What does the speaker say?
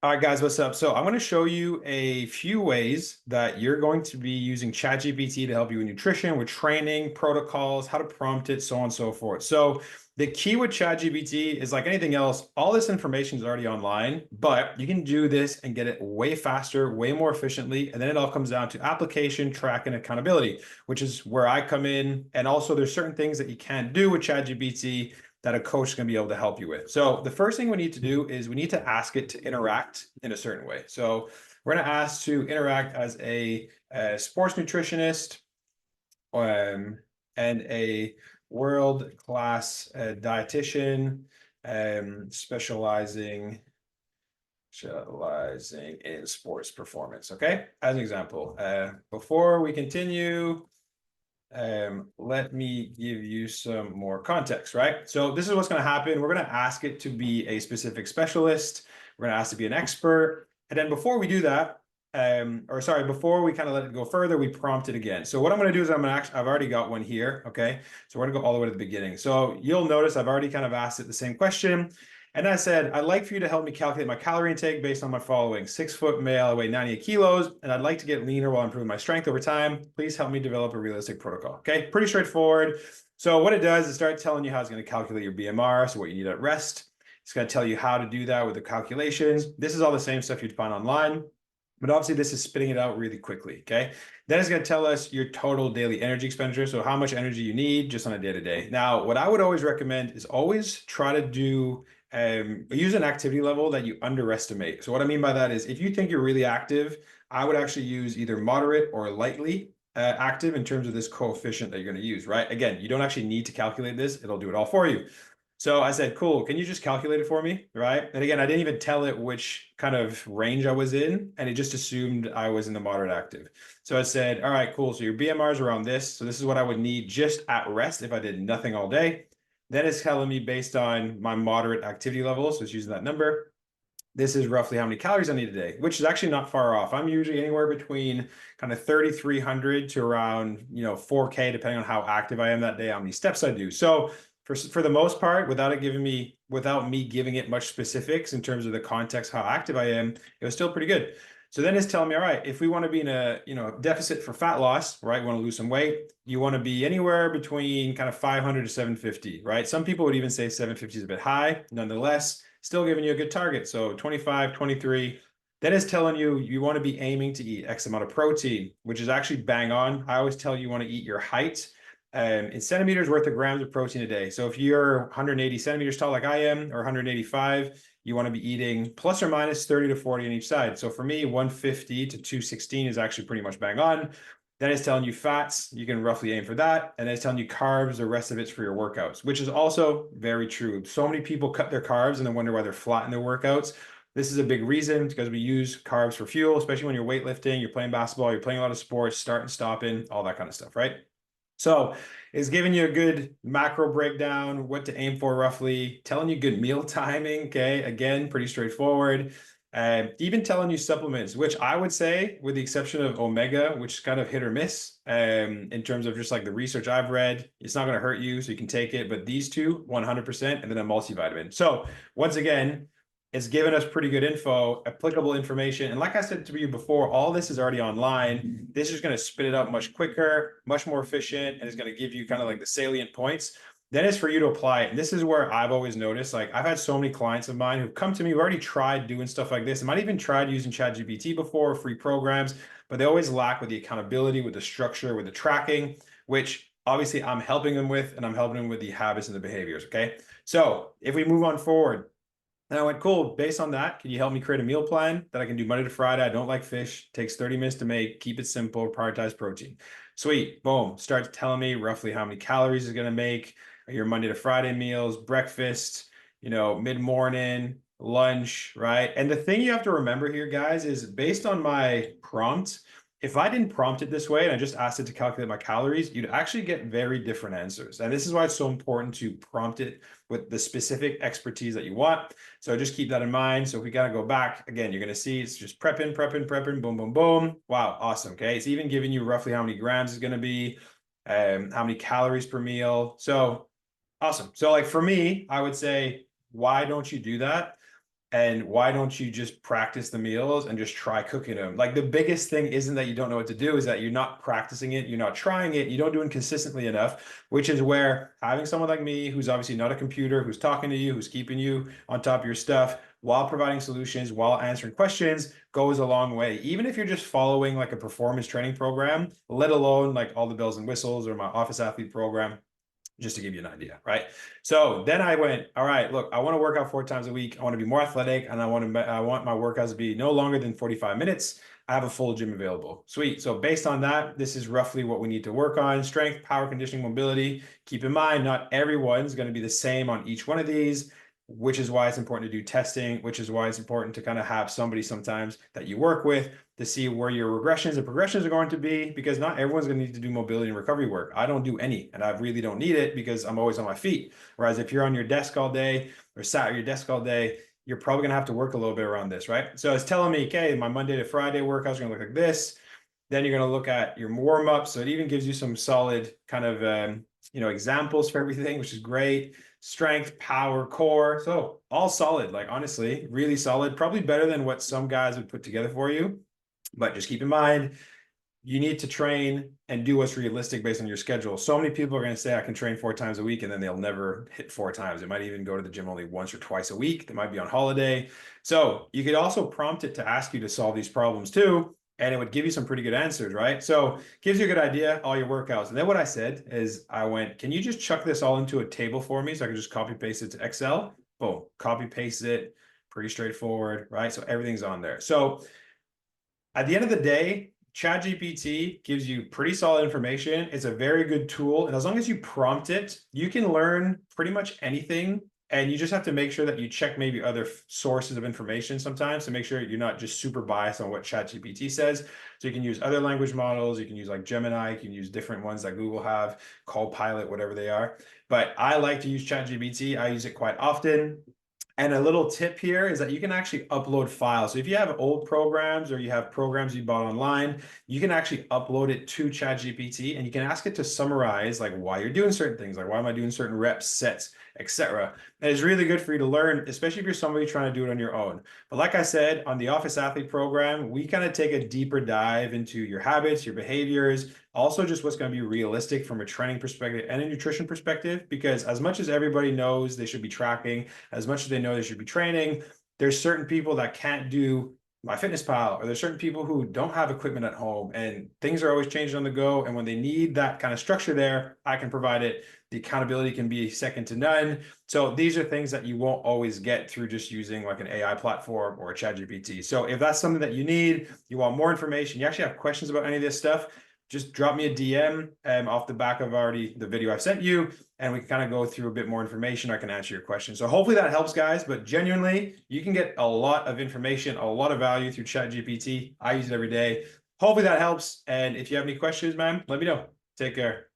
All right, guys, what's up? So I'm going to show you a few ways that you're going to be using ChatGPT to help you with nutrition, with training, protocols, how to prompt it, so on and so forth. So the key with ChatGPT is like anything else, all this information is already online, but you can do this and get it way faster, way more efficiently. And then it all comes down to application, track, and accountability, which is where I come in. And also there's certain things that you can't do with ChatGPT that a coach is going to be able to help you with. So the first thing we need to do is we need to ask it to interact in a certain way. So we're going to ask to interact as a sports nutritionist and a world-class dietitian specializing in sports performance. Okay, as an example, before we continue, let me give you some more context, right? So this is what's going to happen. We're going to ask it to be a specific specialist. We're going to ask to be an expert. And then before we do that, before we kind of let it go further, we prompt it again. So what I'm going to do is I've already got one here. Okay. So we're going to go all the way to the beginning. So you'll notice I've already kind of asked it the same question. And I said, I'd like for you to help me calculate my calorie intake based on my following: 6-foot male, I weigh 98 kilos, and I'd like to get leaner while improving my strength over time. Please help me develop a realistic protocol. Okay, pretty straightforward. So what it does is start telling you how it's going to calculate your BMR, so what you need at rest. It's going to tell you how to do that with the calculations. This is all the same stuff you'd find online, but obviously this is spitting it out really quickly, okay? Then it's going to tell us your total daily energy expenditure, so how much energy you need just on a day-to-day. Now, what I would always recommend is always try to do use an activity level that you underestimate. So what I mean by that is if you think you're really active, I would actually use either moderate or lightly active in terms of this coefficient that you're going to use, right? Again, you don't actually need to calculate this. It'll do it all for you. So I said, cool, can you just calculate it for me, right? And again, I didn't even tell it which kind of range I was in, and it just assumed I was in the moderate active. So I said, all right, cool, so your BMR is around this. So this is what I would need just at rest if I did nothing all day. Then it's telling me based on my moderate activity level, so it's using that number. This is roughly how many calories I need a day, which is actually not far off. I'm usually anywhere between kind of 3,300 to around 4K, depending on how active I am that day, how many steps I do. So for the most part, without me giving it much specifics in terms of the context how active I am, it was still pretty good. So then it's telling me, all right, if we want to be in a deficit for fat loss, right? We want to lose some weight. You want to be anywhere between kind of 500 to 750, right? Some people would even say 750 is a bit high. Nonetheless, still giving you a good target. So 25, 23. Then it's telling you you want to be aiming to eat X amount of protein, which is actually bang on. I always tell you want to eat your height in centimeters worth of grams of protein a day. So if you're 180 centimeters tall like I am, or 185, you want to be eating plus or minus 30 to 40 on each side. So for me, 150 to 216 is actually pretty much bang on. Then it's telling you fats, you can roughly aim for that. And then it's telling you carbs, the rest of it's for your workouts, which is also very true. So many people cut their carbs and then wonder why they're flat in their workouts. This is a big reason because we use carbs for fuel, especially when you're weightlifting, you're playing basketball, you're playing a lot of sports, starting, stopping, all that kind of stuff, right? So it's giving you a good macro breakdown, what to aim for roughly, telling you good meal timing. Okay, again, pretty straightforward. Even telling you supplements, which I would say, with the exception of omega, which is kind of hit or miss in terms of just like the research I've read, it's not going to hurt you, so you can take it. But these two, 100%, and then a multivitamin. So once again, it's given us pretty good info, applicable information. And like I said to you before, all this is already online. This is going to spit it out much quicker, much more efficient, and it's going to give you kind of like the salient points. Then it's for you to apply it. And this is where I've always noticed, like I've had so many clients of mine who've come to me, who've already tried doing stuff like this. I might even tried using ChatGPT before, free programs, but they always lack with the accountability, with the structure, with the tracking, which obviously I'm helping them with, and I'm helping them with the habits and the behaviors. Okay. So if we move on forward, and I went, cool, based on that, can you help me create a meal plan that I can do Monday to Friday? I don't like fish, takes 30 minutes to make, keep it simple, prioritize protein. Sweet, boom, starts telling me roughly how many calories it's gonna make, your Monday to Friday meals, breakfast, mid-morning, lunch, right? And the thing you have to remember here, guys, is based on my prompt, if I didn't prompt it this way and I just asked it to calculate my calories, you'd actually get very different answers. And this is why it's so important to prompt it with the specific expertise that you want. So just keep that in mind. So if we got to go back again, you're going to see it's just prepping, boom, boom, boom. Wow, awesome. Okay. It's even giving you roughly how many grams it's going to be, how many calories per meal. So awesome. So like for me, I would say, why don't you do that? And why don't you just practice the meals and just try cooking them? Like the biggest thing isn't that you don't know what to do, is that you're not practicing it, you're not trying it, you don't do it consistently enough, which is where having someone like me, who's obviously not a computer, who's talking to you, who's keeping you on top of your stuff while providing solutions, while answering questions, goes a long way. Even if you're just following like a performance training program, let alone like all the bells and whistles or my office athlete program, just to give you an idea, right? So then I went, all right, look, I want to work out 4 times a week. I want to be more athletic, and I want my workouts to be no longer than 45 minutes. I have a full gym available. Sweet. So based on that, this is roughly what we need to work on: strength, power, conditioning, mobility. Keep in mind, not everyone's going to be the same on each one of these, which is why it's important to do testing, which is why it's important to kind of have somebody sometimes that you work with to see where your regressions and progressions are going to be, because not everyone's going to need to do mobility and recovery work. I don't do any, and I really don't need it because I'm always on my feet. Whereas if you're on your desk all day or sat at your desk all day, you're probably going to have to work a little bit around this, right? So it's telling me, okay, my Monday to Friday workouts are going to look like this. Then you're going to look at your warm-up. So it even gives you some solid kind of, examples for everything, which is great. Strength, power, core. So all solid, like honestly, really solid, probably better than what some guys would put together for you. But just keep in mind, you need to train and do what's realistic based on your schedule. So many people are going to say, I can train 4 times a week, and then they'll never hit 4 times. They might even go to the gym only once or twice a week. They might be on holiday. So you could also prompt it to ask you to solve these problems too, and it would give you some pretty good answers, right? So gives you a good idea, all your workouts. And then what I said is I went, can you just chuck this all into a table for me so I can just copy paste it to Excel? Boom, copy paste it, pretty straightforward, right? So everything's on there. So at the end of the day, ChatGPT gives you pretty solid information. It's a very good tool. And as long as you prompt it, you can learn pretty much anything. And you just have to make sure that you check maybe other sources of information sometimes to make sure you're not just super biased on what ChatGPT says. So you can use other language models. You can use like Gemini. You can use different ones that Google have, Copilot, whatever they are. But I like to use ChatGPT. I use it quite often. And a little tip here is that you can actually upload files. So if you have old programs or you have programs you bought online, you can actually upload it to ChatGPT, and you can ask it to summarize like why you're doing certain things, like why am I doing certain reps, sets, etc. And it's really good for you to learn, especially if you're somebody trying to do it on your own. But like I said, on the Office Athlete program, we kind of take a deeper dive into your habits, your behaviors, also just what's going to be realistic from a training perspective and a nutrition perspective, because as much as everybody knows they should be tracking, as much as they know they should be training, there's certain people that can't do MyFitnessPal, or there's certain people who don't have equipment at home, and things are always changing on the go. And when they need that kind of structure there, I can provide it. The accountability can be second to none. So these are things that you won't always get through just using like an AI platform or a ChatGPT. So if that's something that you need, you want more information, you actually have questions about any of this stuff, just drop me a DM off the back of already the video I've sent you, and we can kind of go through a bit more information. I can answer your questions. So hopefully that helps, guys. But genuinely, you can get a lot of information, a lot of value through ChatGPT. I use it every day. Hopefully that helps. And if you have any questions, man, let me know. Take care.